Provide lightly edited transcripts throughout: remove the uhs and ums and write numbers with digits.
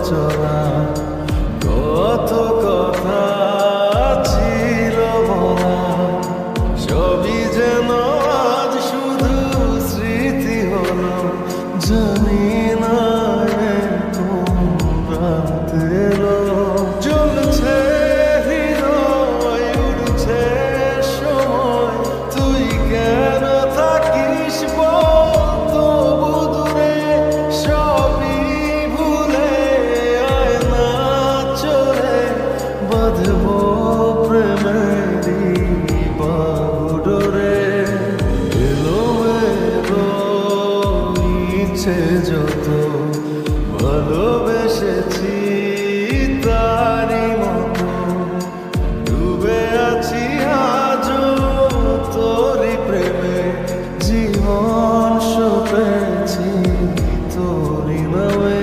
চলা কত কথা ছিল বলা, সবই যেন আজ শুধু স্মৃতি হলো। জানি না কোন রাত এলো, জ্বলছে হৃদয়, উড়ছে সময়, তুই কেন থাকিস বল তবু দূরে, সবই ভুলে আয় না চলে, বাঁধবো প্রেমেরই বাহুডোরে। এলোমেলো ইচ্ছে যত ভালোবেসেছি তারই মতো, ডুবে আছি আজও তোরই প্রেমে, জীবন সপেছি তোরই নামে।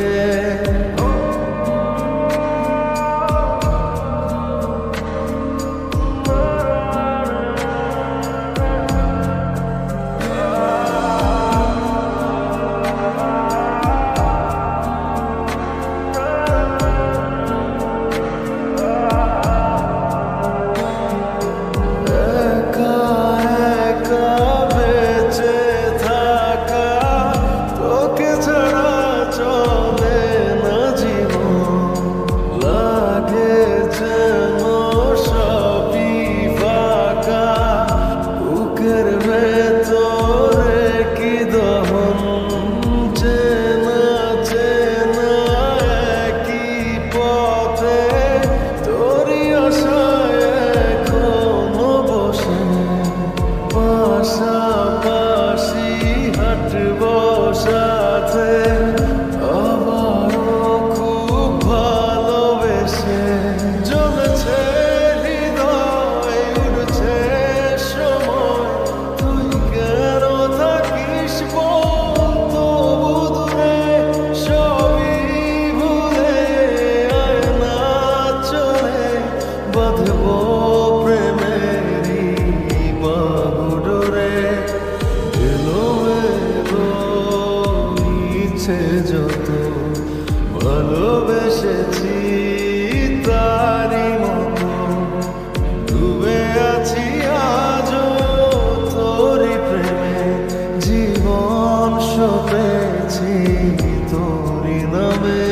পাশাপাশি হাঁটবো সাথে, আবারও খুব ভালোবেসে, জ্বলছে হৃদয়, উড়ছে সময়, তুই কেন থাকিস বল তবু দূরে, সবই ভুলে আয় না চলে, বাঁধবো প্রেমেরই বাহুডোরে। এলোমেলো ইচ্ছে যত ভালোবেসেছি তারই মতো, ডুবে আছি আজও তোরই প্রেমে, জীবন সপেছি তোরই নামে।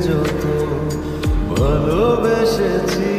যত ভালোবেসেছি